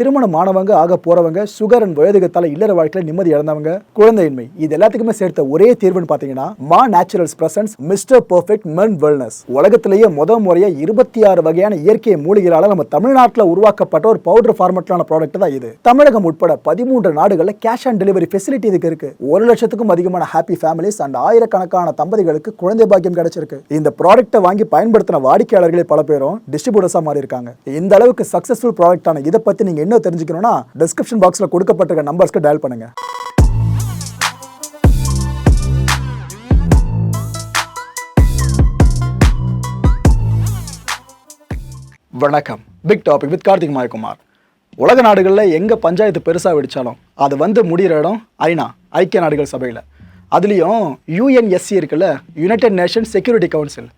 திருமணமானவங்க ஆக போறவங்க sugar and வயதுகத்தால இல்லற வாழ்க்கையில நிம்மதி இழந்தவங்க குழந்தையின்மை இது எல்லாத்துக்குமே சேர்த்த ஒரே தீர்வுன்னு பாத்தீங்கன்னா மா நேச்சுரல்ஸ் பிரசன்ஸ் மிஸ்டர் பெர்ஃபெக்ட் மென் வெல்னஸ். உலகத்திலேயே முறையா 26 வகையான இயற்கை மூலிகைகளால நம்ம தமிழ்நாட்டில் உருவாக்கப்பட்ட ஒரு பவுடர் ஃபார்மட்லான ப்ராடக்ட் தான் இது. தமிழகம் உட்பட 13 நாடுகளில் கேஷ் ஆன் டெலிவரி ஃபெசிலிட்டி இதுக்கு இருக்கு. 1 லட்சத்துக்கும் அதிகமான ஹாப்பி ஃபேமிலிஸ் அண்ட் ஆயிரக்கணக்கான தம்பதிகளுக்கு குழந்தை பாக்கியம் கிடைச்சிருக்கு. இந்த ப்ராடக்ட்டை வாங்கி பயன்படுத்தின வாடிக்கையாளர்களே பல பேரும் டிஸ்ட்ரிபியூட்டர்ஸா மாறி இருக்காங்க. இந்த அளவுக்கு சக்சஸ்ஃபுல் ப்ராடக்டான இதை பத்தி நீங்க என்ன தெரிஞ்சுக்கணும்னா டிஸ்கிரிப்ஷன் பாக்ஸ்ல கொடுக்கப்பட்ட நம்பர்ஸ்க்கு டயல் பண்ணுங்க. வணக்கம். Big topic with Karthik Mayakumar. உலக நாடுகளில் எங்க பஞ்சாயத்து பெருசா வெடிச்சாலும் அது முடிகிற இடம் ஐநா, ஐக்கிய நாடுகள் சபையில். அதுலேயும் யுஎன்எஸ்சி இருக்குல்ல, யுனைடெட் நேஷன் செக்யூரிட்டி கவுன்சில்.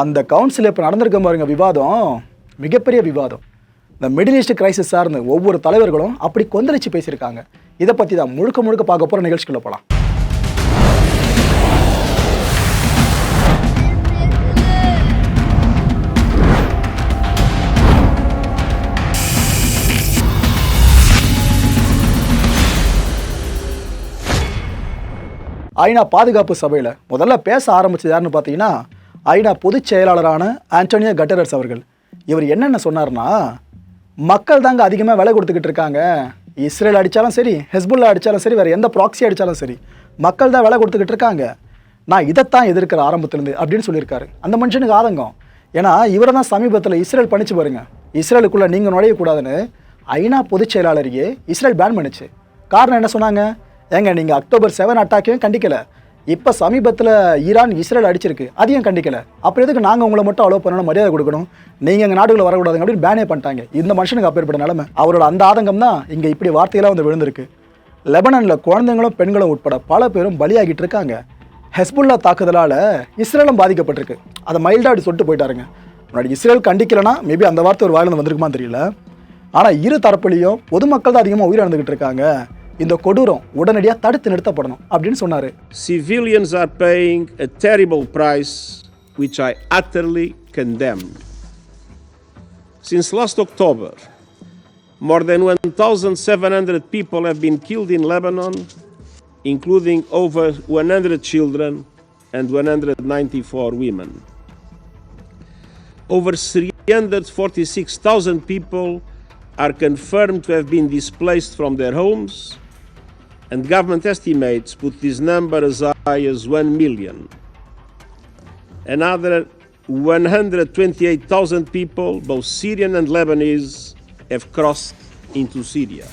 அந்த கவுன்சில் இப்போ நடந்திருக்க பாருங்க விவாதம், மிகப்பெரிய விவாதம். இந்த மிடில் ஈஸ்ட் கிரைசிஸ் சார்ந்து ஒவ்வொரு தலைவர்களும் அப்படி கொந்தளிச்சு பேசியிருக்காங்க. இதை பற்றி தான் முழுக்க பார்க்க போகிற நிகழ்ச்சிக்குள்ள போகலாம். ஐநா பாதுகாப்பு சபையில் முதல்ல பேச ஆரம்பிச்சது யாருன்னு பார்த்தீங்கன்னா ஐநா பொதுச் செயலாளரான ஆண்டோனியோ கட்டரஸ் அவர்கள். இவர் என்னென்ன சொன்னார்னா, மக்கள் தாங்க அதிகமாக விலை கொடுத்துக்கிட்டு இருக்காங்க. இஸ்ரேல் அடித்தாலும் சரி, ஹெஸ்புல்லா அடித்தாலும் சரி, வேறு எந்த ப்ராக்ஸி அடித்தாலும் சரி, மக்கள் தான் விலை கொடுத்துக்கிட்டு இருக்காங்க. நான் இதைத்தான் எதிர்க்கிற ஆரம்பத்துலேருந்து அப்படின்னு சொல்லியிருக்காரு. அந்த மனுஷனுக்கு ஆதங்கம். ஏன்னா இவரை தான் சமீபத்தில் இஸ்ரேல் பண்ணிச்சு பாருங்க, இஸ்ரேலுக்குள்ளே நீங்கள் நுழையக்கூடாதுன்னு ஐநா பொதுச் செயலாளரையே இஸ்ரேல் பேன் பண்ணிச்சு. காரணம் என்ன சொன்னாங்க? ஏங்க நீங்கள் அக்டோபர் 7 அட்டாக்கையும் கண்டிக்கலை, இப்போ சமீபத்தில் ஈரான் இஸ்ரேல் அடிச்சிருக்கு, அதையும் கண்டிக்கலை, அப்புறம் எதுக்கு நாங்கள் உங்களை மட்டும் அலோவ் பண்ணணும், மரியாதை கொடுக்கணும், நீங்கள் எங்கள் நாடுகளை வரக்கூடாதுங்க அப்படின்னு பேனே பண்ணிட்டாங்க. இந்த மனுஷனுக்கு அப்பேற்பட்ட நிலைமை. அவரோட அந்த ஆதங்கம் தான் இங்கே இப்படி வார்த்தையெல்லாம் விழுந்திருக்கு. லெபனானில் குழந்தைங்களும் பெண்களும் உட்பட பல பேரும் பலியாகிட்டு இருக்காங்க. ஹெஸ்புல்லா தாக்குதலால் இஸ்ரேலும் பாதிக்கப்பட்டிருக்கு. அதை மைல்டாக அப்படி சொல்லிட்டு போயிட்டாருங்க. முன்னாடி இஸ்ரேல் கண்டிக்கலைன்னா மேபி அந்த வார்த்தை ஒரு வாயிலிருந்து வந்திருக்குமான்னு தெரியல. ஆனால் இரு தரப்புலையும் பொதுமக்கள் தான் அதிகமாக உயிரிழந்துகிட்டு இருக்காங்க. இந்த கொடூரம் உடனடியாக தடுத்து நிறுத்தப்படணும் அப்படின்னு சொன்னாரு. Civilians are paying a terrible price which I utterly condemn. Since last October, more than 1,700 people have been killed in Lebanon, including over 100 children and 194 women. Over 346,000 people are confirmed to have been displaced from their homes, and government estimates put this number as high as 1 million. Another 128,000 people, both Syrian and Lebanese, have crossed into Syria.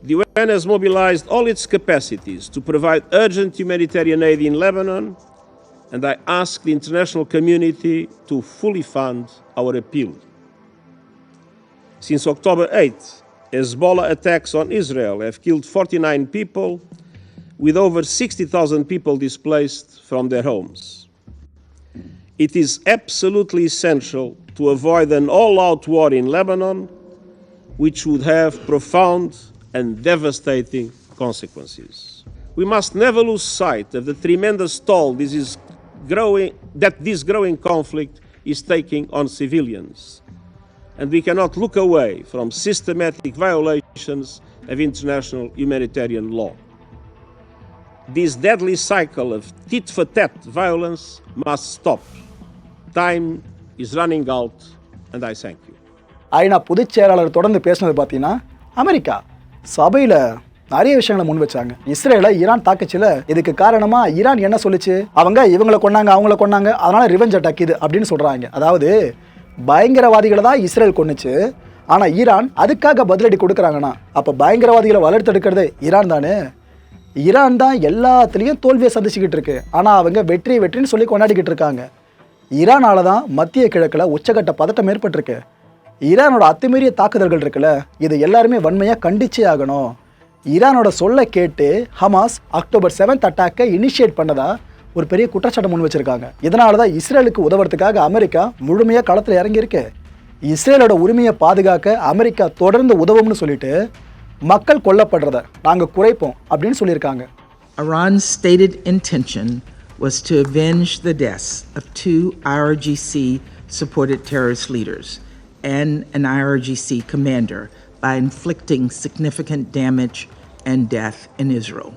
The UN has mobilized all its capacities to provide urgent humanitarian aid in Lebanon, and I ask the international community to fully fund our appeal. Since October 8th, Hezbollah attacks on Israel have killed 49 people, with over 60,000 people displaced from their homes. It is absolutely essential to avoid an all-out war in Lebanon, which would have profound and devastating consequences. We must never lose sight of the tremendous toll that this growing conflict is taking on civilians. And we cannot look away from systematic violations of international humanitarian law. This deadly cycle of tit-for-tat violence must stop. Time is running out, and I thank you. ஐநா பொதுச் செயலாளர் தொடர்ந்து பேசினது பார்த்தீங்கன்னா, America சபையில் நிறைய விஷயங்களை முன் வச்சாங்க. இஸ்ரேலை ஈரான் தாக்குச்சுல, இதுக்கு காரணமா ஈரான் என்ன சொல்லுச்சு? இவங்களை கொன்னாங்க, அவங்கள கொன்னாங்க, அதனால ரிவெஞ்ச் அட்டாக் இது அப்படின்னு சொல்றாங்க. அதாவது பயங்கரவாதிகளை தான் இஸ்ரேல் கொன்னுச்சு, ஆனால் ஈரான் அதுக்காக பதிலடி கொடுக்குறாங்கன்னா அப்போ பயங்கரவாதிகளை வளர்த்தெடுக்கிறது ஈரான் தானே. ஈரான் தான் எல்லாத்துலேயும் தோல்வியை சந்திச்சுக்கிட்டு இருக்கு, ஆனால் அவங்க வெற்றின்னு சொல்லி கொண்டாடிக்கிட்டு இருக்காங்க. ஈரானால தான் மத்திய கிழக்கில் உச்சகட்ட பதட்டம் ஏற்பட்டிருக்கு. ஈரானோட அத்துமீறிய தாக்குதல்கள் இருக்குல்ல, இது எல்லாருமே வன்மையாக கண்டிச்சே ஆகணும். ஈரானோட சொல்ல கேட்டு ஹமாஸ் அக்டோபர் 7 அட்டாக்கை இனிஷியேட் பண்ணதா ஒரு பெரிய குற்றச்சாட்டு முன் வச்சிருக்காங்க. இதனால தான் இஸ்ரேலுக்கு உதவுறதுக்காக அமெரிக்கா முழுமையாக களத்தில் இறங்கியிருக்கு. இஸ்ரேலோட உரிமையை பாதுகாக்க அமெரிக்கா தொடர்ந்து உதவும்னு சொல்லிட்டு மக்கள் கொல்லப்படுறத நாங்கள் குறைப்போம் அப்படின்னு சொல்லியிருக்காங்க. Iran's stated intention was to avenge the deaths of 2 IRGC supported terrorist leaders and an IRGC commander by inflicting significant damage and death in Israel.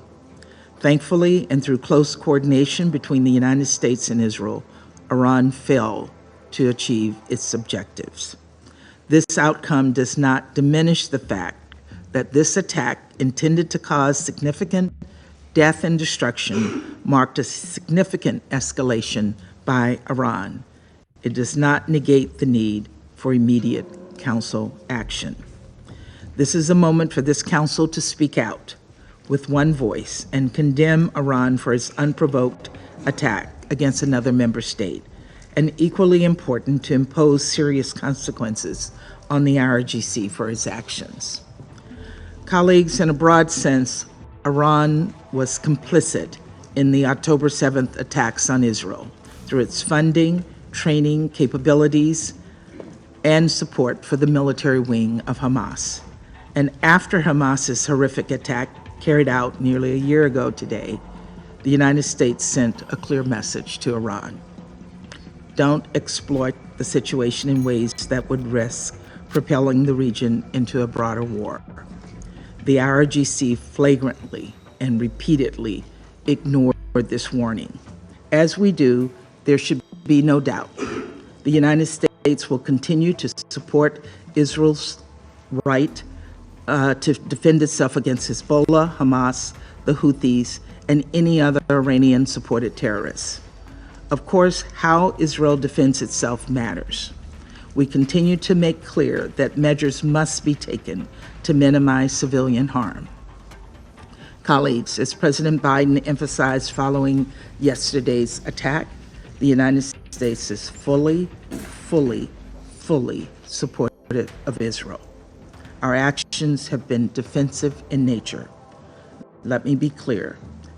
Thankfully, and through close coordination between the United States and Israel, Iran failed to achieve its objectives. This outcome does not diminish the fact that this attack, intended to cause significant death and destruction, marked a significant escalation by Iran. It does not negate the need for immediate Council action. This is a moment for this Council to speak out with one voice and condemn Iran for its unprovoked attack against another member state, and equally important, to impose serious consequences on the IRGC for its actions. Colleagues, in a broad sense, Iran was complicit in the October 7th attacks on Israel through its funding, training, capabilities, and support for the military wing of Hamas. And after Hamas's horrific attack carried out nearly a year ago today, the United States sent a clear message to Iran. Don't exploit the situation in ways that would risk propelling the region into a broader war. The IRGC flagrantly and repeatedly ignored this warning. As we do, there should be no doubt. The United States will continue to support Israel's right to defend itself against Hezbollah, Hamas, the Houthis, and any other Iranian-supported terrorists. Of course, how Israel defends itself matters. We continue to make clear that measures must be taken to minimize civilian harm. Colleagues, as President Biden emphasized following yesterday's attack, the United States is fully supportive of Israel. Our actions have been defensive in nature. Let me be clear,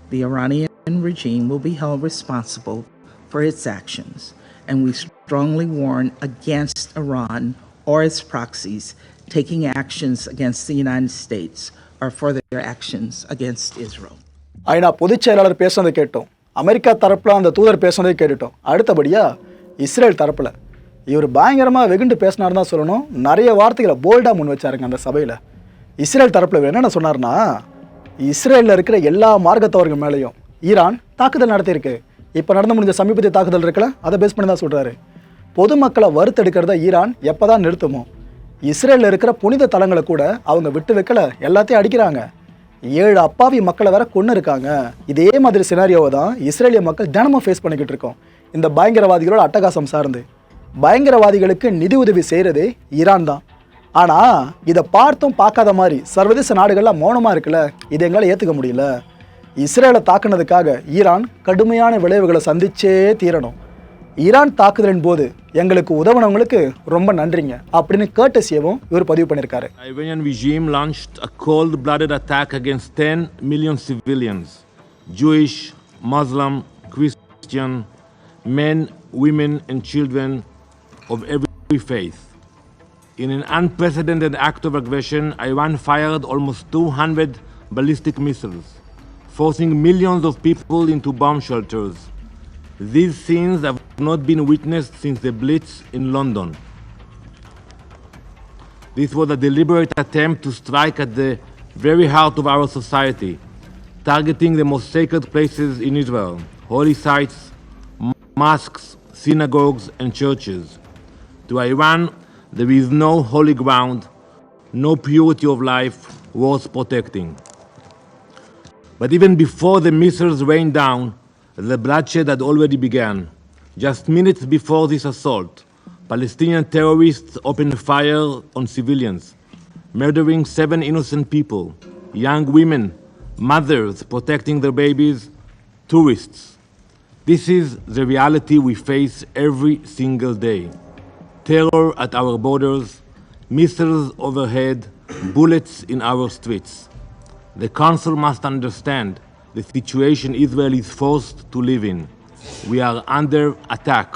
the Iranian regime will be held responsible for its actions, and we strongly warn against Iran or its proxies taking actions against the United States or further actions against Israel. ஐநா பொதுச் செயலாளர் பேசுனதை கேட்டோம். America தரப்புல அந்த தூதர் பேசுனதை கேட்டுட்டோம். அடுத்தபடியா இஸ்ரேல் தரப்புல இவர் பயங்கரமாக வெகுண்டு பேசினார் தான் சொல்லணும். நிறைய வார்த்தைகளை போல்டாக முன் வச்சாருங்க அந்த சபையில். இஸ்ரேல் தரப்பில் இவர் என்னென்ன சொன்னார்னா, இஸ்ரேலில் இருக்கிற எல்லா மார்க்கத்தவர்கள் மேலேயும் ஈரான் தாக்குதல் நடத்தியிருக்கு. இப்போ நடந்து முடிஞ்ச சமீபத்திய தாக்குதல் இருக்குல்ல, அதை பேஸ் பண்ணி தான் சொல்கிறாரு. பொதுமக்களை வறுத்தெடுக்கிறத ஈரான் எப்போ தான் நிறுத்துமோ? இஸ்ரேலில் இருக்கிற புனித தலங்களை கூட அவங்க விட்டு வைக்கல, எல்லாத்தையும் அடிக்கிறாங்க. 7 அப்பாவி மக்களை வேற கொன்று இருக்காங்க. இதே மாதிரி சினாரியோவை தான் இஸ்ரேலிய மக்கள் தினமும் ஃபேஸ் பண்ணிக்கிட்டு இருக்கோம். இந்த பயங்கரவாதிகளோட அட்டகாசம் சார்ந்து பயங்கரவாதிகளுக்கு நிதி உதவி செய்கிறதே ஈரான் தான். ஆனால் இதை பார்த்தும் பார்க்காத மாதிரி சர்வதேச நாடுகள்லாம் மௌனமாக இருக்குல்ல, இதை எங்களால் ஏற்றுக்க முடியல. இஸ்ரேலை தாக்குனதுக்காக ஈரான் கடுமையான விளைவுகளை சந்திச்சே தீரணும். ஈரான் தாக்குதலின் போது எங்களுக்கு உதவுனவங்களுக்கு ரொம்ப நன்றிங்க அப்படின்னு கர்ட்டசியவும் இவர் பதிவு பண்ணியிருக்காரு. Iranian regime launched a cold-blooded attack against 10 million civilians, Jewish, Muslim, Christian, men, women and children of every faith. In an unprecedented act of aggression, Iran fired almost 200 ballistic missiles, forcing millions of people into bomb shelters. These scenes have not been witnessed since the Blitz in London. This was a deliberate attempt to strike at the very heart of our society, targeting the most sacred places in Israel, holy sites, mosques, synagogues and churches. To Iran, there is no holy ground, no purity of life worth protecting. But even before the missiles rained down, the bloodshed had already begun. Just minutes before this assault, Palestinian terrorists opened fire on civilians, murdering 7 innocent people, young women, mothers protecting their babies, tourists. This is the reality we face every single day. Terror at our borders, missiles overhead, bullets in our streets. The Council must understand the situation Israel is forced to live in. We are under attack.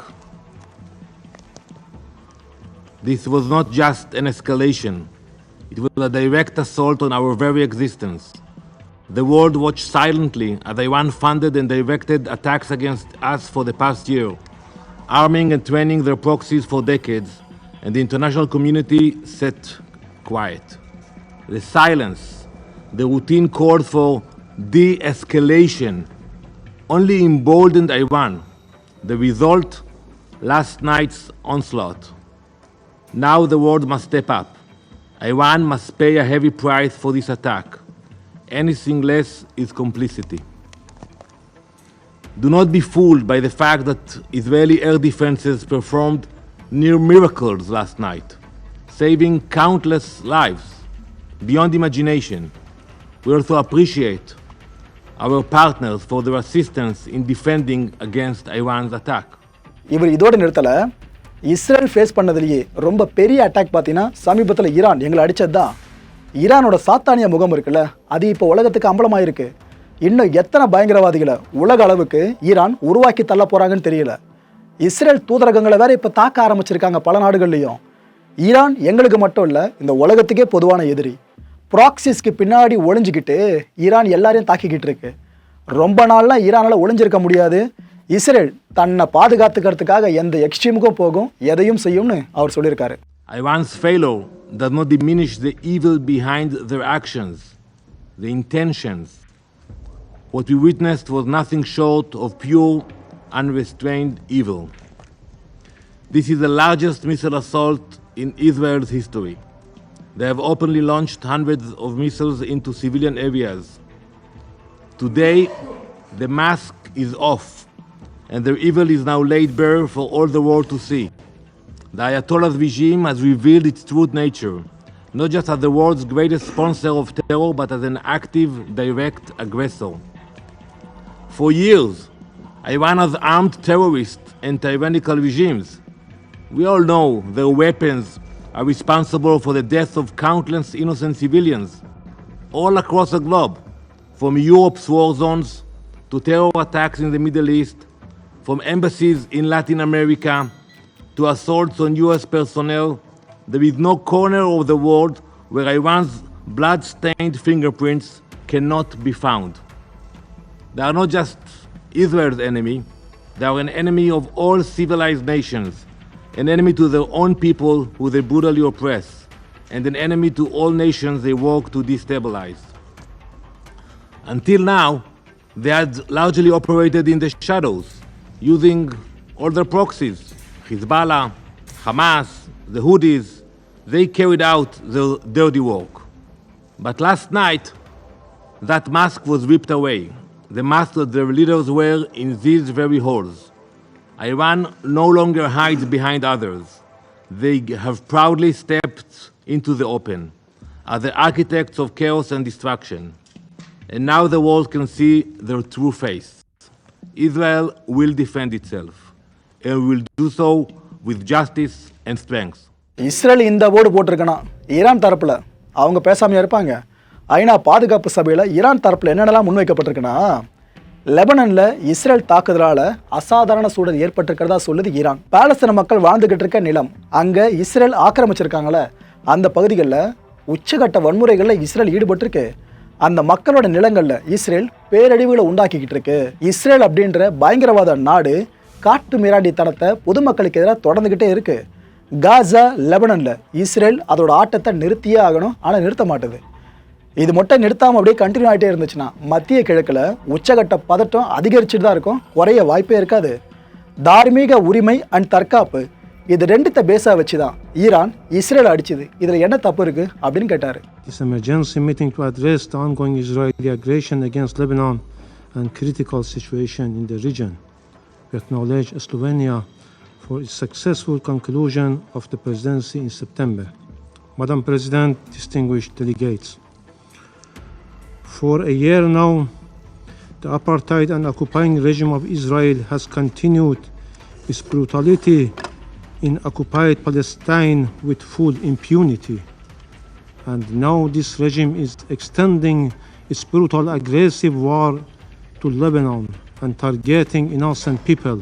This was not just an escalation. It was a direct assault on our very existence. The world watched silently as Iran funded and directed attacks against us for the past year, arming and training their proxies for decades, and the international community sat quiet. The silence, the routine call for de-escalation only emboldened Iran. The result, last night's onslaught. Now the world must step up. Iran must pay a heavy price for this attack. Anything less is complicity. Do not be fooled by the fact that Israeli air defenses performed near miracles last night, saving countless lives beyond imagination. We also appreciate our partners for their assistance in defending against Iran's attack. இவர் இதோட நிறுத்தல. Israel face பண்ணதுலேயே ரொம்ப பெரிய attack பார்த்தீங்கன்னா சமீபத்தில் Iran எங்களை அடித்தது தான். ஈரானோட சாத்தானிய முகம் இருக்குல்ல, அது இப்போ உலகத்துக்கு அம்பலமாயிருக்கு. இன்னும் எத்தனை பயங்கரவாதிகளை உலக அளவுக்கு ஈரான் உருவாக்கி தள்ள போகிறாங்கன்னு தெரியல. இஸ்ரேல் தூதரகங்களை வேற இப்போ தாக்க ஆரம்பிச்சிருக்காங்க பல நாடுகள்லையும். ஈரான் எங்களுக்கு மட்டும் இல்லை, இந்த உலகத்துக்கே பொதுவான எதிரி. ப்ராக்சிஸ்க்கு பின்னாடி ஒளிஞ்சிக்கிட்டு ஈரான் எல்லாரையும் தாக்கிக்கிட்டு இருக்கு. ரொம்ப நாள்லாம் ஈரானால் ஒளிஞ்சிருக்க முடியாது. இஸ்ரேல் தன்னை பாதுகாத்துக்கிறதுக்காக எந்த எக்ஸ்ட்ரீமுக்கும் போகும், எதையும் செய்யும்னு அவர் சொல்லியிருக்காரு. Iran's failure does not diminish the evil behind their actions, the intentions. What we witnessed was nothing short of pure, unrestrained evil. This is the largest missile assault in Israel's history. They have openly launched hundreds of missiles into civilian areas. Today, the mask is off, and their evil is now laid bare for all the world to see. The Ayatollah's regime has revealed its true nature, not just as the world's greatest sponsor of terror, but as an active, direct aggressor. For years, Iran has armed terrorists and tyrannical regimes. We all know their weapons are responsible for the deaths of countless innocent civilians all across the globe, from Europe's war zones to terror attacks in the Middle East, from embassies in Latin America to assaults on US personnel. There is no corner of the world where Iran's blood-stained fingerprints cannot be found. They are not just Israel's enemy, they are an enemy of all civilized nations, an enemy to their own people who they brutally oppress, and an enemy to all nations they work to destabilize. Until now, they had largely operated in the shadows, using all their proxies, Hezbollah, Hamas, the Houthis. They carried out their dirty work. But last night, that mask was ripped away, the mask that their leaders wear in these very halls. Iran no longer hides behind others. They have proudly stepped into the open, are the architects of chaos and destruction. And now the world can see their true face. Israel will defend itself, and will do so with justice and strength. Israel இந்த board போட்டிருக்கனா Iran தரப்பில் அவங்க பேசாமையா இருப்பாங்க? ஐநா பாதுகாப்பு சபையில் Iran தரப்பில் என்னென்னலாம் முன்வைக்கப்பட்டிருக்குன்னா, லெபனனில் Israel தாக்குதலால் அசாதாரண சூழல் ஏற்பட்டிருக்கிறதா சொல்லுது ஈரான். பாலஸ்தீன மக்கள் வாழ்ந்துகிட்டு இருக்க நிலம், அங்கே இஸ்ரேல் ஆக்கிரமிச்சிருக்காங்களே அந்த பகுதிகளில் உச்சகட்ட வன்முறைகளில் இஸ்ரேல் ஈடுபட்டிருக்கு. அந்த மக்களோட நிலங்களில் இஸ்ரேல் பேரழிவுகளை உண்டாக்கிக்கிட்டு இருக்கு. இஸ்ரேல் அப்படின்ற பயங்கரவாத நாடு காட்டு மிராண்டித்தனத்தை பொதுமக்களுக்கு எதிராக தொடர்ந்துக்கிட்டே இருக்கு. காசா, லெபனனில் இஸ்ரேல் அதோட ஆட்டத்தை நிறுத்தியே ஆகணும், ஆனால் நிறுத்த மாட்டுது. இது மட்டும் நிறுத்தாமல் அப்படியே கண்டினியூ ஆகிட்டே இருந்துச்சுன்னா மத்திய கிழக்கில் உச்சகட்ட பதட்டம் அதிகரிச்சுட்டு தான் இருக்கும், குறைய வாய்ப்பே இருக்காது. தார்மீக உரிமை அண்ட் தற்காப்பு இது ரெண்டுத்த பேஸாக வச்சு தான் ஈரான் இஸ்ரேல் அடிச்சுது. இதில் என்ன தப்பு இருக்கு அப்படின்னு கேட்டார். This emergency meeting to address the ongoing Israeli aggression against Lebanon and critical situation in the region. We acknowledge Slovenia for its successful conclusion of the presidency in September. Madam President, distinguished delegates, for a year now, the apartheid and occupying regime of Israel has continued its brutality in occupied Palestine with full impunity. And now this regime is extending its brutal aggressive war to Lebanon and targeting innocent people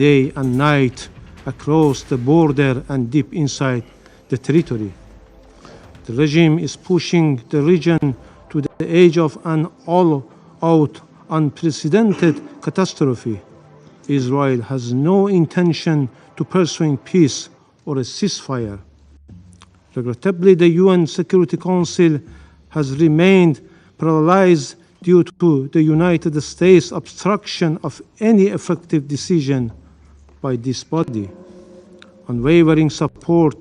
day and night across the border and deep inside the territory. The regime is pushing the region to the edge of an all-out unprecedented catastrophe. Israel has no intention to pursuing peace or a ceasefire. Regrettably, the UN Security Council has remained paralyzed due to the United States' obstruction of any effective decision by this body. Unwavering support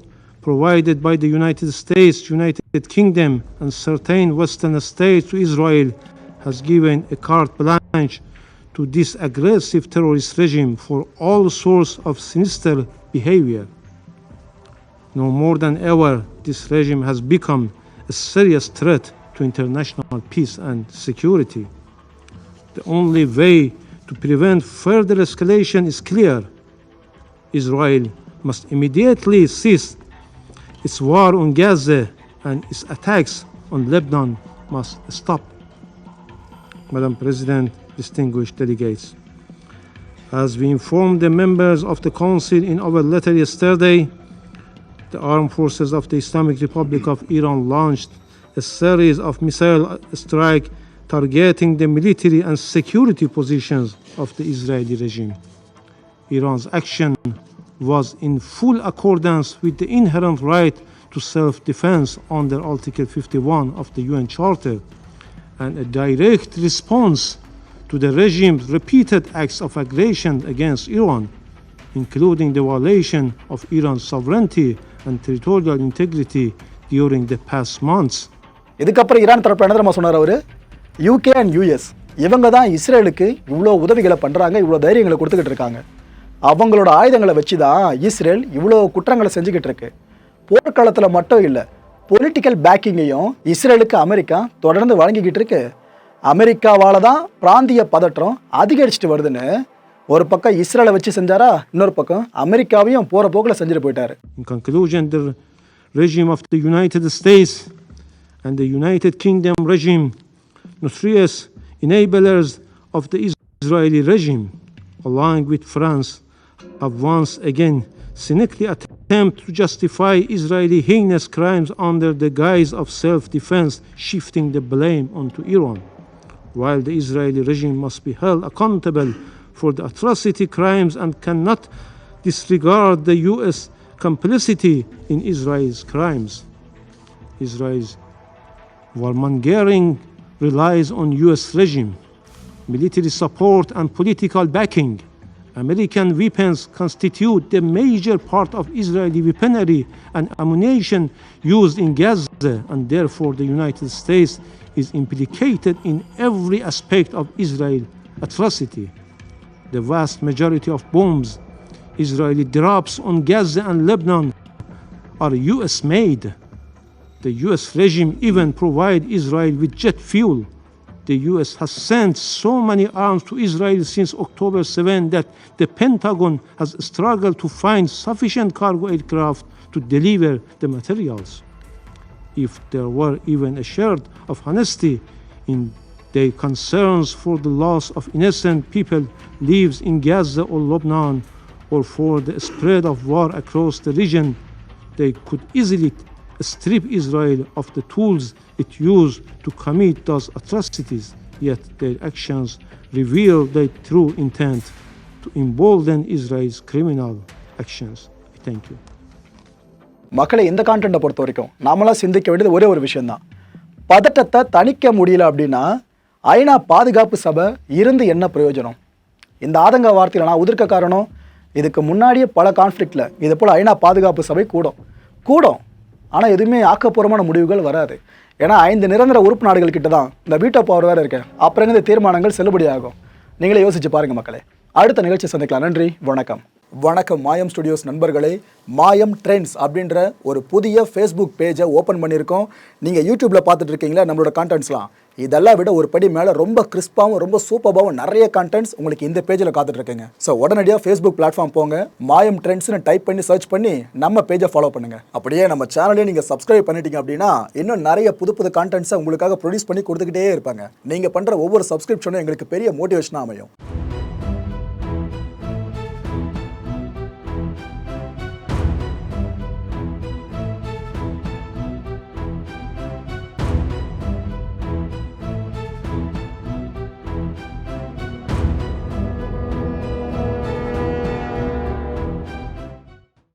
provided by the United States, United Kingdom, and certain Western states to Israel has given a carte blanche to this aggressive terrorist regime for all sorts of sinister behavior. No more than ever, this regime has become a serious threat to international peace and security. The only way to prevent further escalation is clear. Israel must immediately cease its war on Gaza and its attacks on Lebanon must stop. Madam President, distinguished delegates, as we informed the members of the Council in our letter yesterday, the armed forces of the Islamic Republic of Iran launched a series of missile strikes targeting the military and security positions of the Israeli regime. Iran's action was in full accordance with the inherent right to self-defense under Article 51 of the UN Charter and a direct response to the regime's repeated acts of aggression against Iran, including the violation of Iran's sovereignty and territorial integrity during the past months. இதுக்கப்புறம் Iran தரப்பு என்ன தெரியுமா சொன்னார் அவர்? UK and US இவங்க தான் இஸ்ரேலுக்கு இவ்வளோ உதவிகளை பண்ணுறாங்க, இவ்வளோ தைரியங்களை கொடுத்துக்கிட்டு இருக்காங்க. அவங்களோட ஆயுதங்களை வச்சு தான் இஸ்ரேல் இவ்வளோ குற்றங்களை செஞ்சுக்கிட்டு இருக்கு. போர்க்காலத்தில் மட்டும் இல்லை, பொலிட்டிக்கல் பேக்கிங்கையும் இஸ்ரேலுக்கு அமெரிக்கா தொடர்ந்து வழங்கிக்கிட்டு இருக்கு. அமெரிக்காவால் தான் பிராந்திய பதற்றம் அதிகரிச்சுட்டு வருதுன்னு ஒரு பக்கம் இஸ்ரேலை வச்சு செஞ்சாரா, இன்னொரு பக்கம் அமெரிக்காவையும் போகிற போக்கில் செஞ்சுட்டு போயிட்டாரு. In conclusion, the regime of the United States and the United Kingdom regime, notorious enablers of the Israeli regime, along with France, have once again cynically attempted to justify Israeli heinous crimes under the guise of self-defense, shifting the blame onto Iran. While the Israeli regime must be held accountable for the atrocity crimes and cannot disregard the U.S. complicity in Israel's crimes. Israel's warmongering relies on U.S. regime, military support and political backing. American weapons constitute the major part of Israeli weaponry and ammunition used in Gaza, and therefore the United States is implicated in every aspect of Israel's atrocity. The vast majority of bombs Israeli drops on Gaza and Lebanon are U.S. made. The U.S. regime even provides Israel with jet fuel. The U.S. has sent so many arms to Israel since October 7 that the Pentagon has struggled to find sufficient cargo aircraft to deliver the materials. If there were even a shred of honesty in their concerns for the loss of innocent people lives in Gaza or Lebanon, or for the spread of war across the region, they could easily strip Israel of the tools it used to commit those atrocities, yet their actions reveal their true intent to embolden Israel's criminal actions. Thank you. மக்களை இந்த கான்டென்ட்டை பொறுத்த வரைக்கும் நாமெல்லாம் சிந்திக்க வேண்டியது ஒரே ஒரு விஷயம்தான். பதட்டத்தை தணிக்க முடியல அப்படின்னா ஐநா பாதுகாப்பு சபை இருந்து என்ன பிரயோஜனம்? இந்த ஆதங்க வார்த்தையில் நான் உதிர்க்க காரணம், இதுக்கு முன்னாடியே பல கான்ஃப்ளிக்டில் இது போல் ஐநா பாதுகாப்பு சபை கூடும் ஆனால் எதுவுமே ஆக்கப்பூர்வமான முடிவுகள் வராது. ஏன்னா 5 நிரந்தர உறுப்பு நாடுகள் கிட்ட தான் இந்த வீட்டோ பவர் வேறு இருக்கு. அப்புறம் இந்த தீர்மானங்கள் செல்லுபடியாகும். நீங்களே யோசிச்சு பாருங்க மக்களே. அடுத்த நிகழ்ச்சி சந்திக்கலாம். நன்றி, வணக்கம். வணக்கம் மாயம் ஸ்டுடியோஸ் நண்பர்களே. மாயம் ட்ரெண்ட்ஸ் அப்படின்ற ஒரு புதிய ஃபேஸ்புக் பேஜை ஓப்பன் பண்ணியிருக்கோம். நீங்கள் யூடியூப்பில் பார்த்துட்டு இருக்கீங்களா நம்மளோட கான்டென்ட்ஸ்லாம். இதெல்லாம் விட ஒரு படி மேலே ரொம்ப கிறிஸ்பாகவும் ரொம்ப சூப்பராகவும் நிறைய கான்டென்ட்ஸ் உங்களுக்கு இந்த பேஜில் காத்துட்ருக்குங்க. ஸோ உடனடியாக ஃபேஸ்புக் பிளாட்ஃபார்ம் போங்க, மாயம் ட்ரெண்ட்ஸ்னு டைப் பண்ணி சர்ச் பண்ணி நம்ம பேஜை ஃபாலோ பண்ணுங்கள். அப்படியே நம்ம சேனலையும் நீங்கள் சப்ஸ்கிரைப் பண்ணிட்டீங்க அப்படின்னா இன்னும் நிறைய புது கான்டென்ட்ஸை உங்களுக்காக ப்ரொடியூஸ் பண்ணி கொடுத்துக்கிட்டே இருப்பாங்க. நீங்கள் பண்ணுற ஒவ்வொரு சப்ஸ்கிரிப்ஷனும் எங்களுக்கு பெரிய மோட்டிவேஷனாக அமையும்.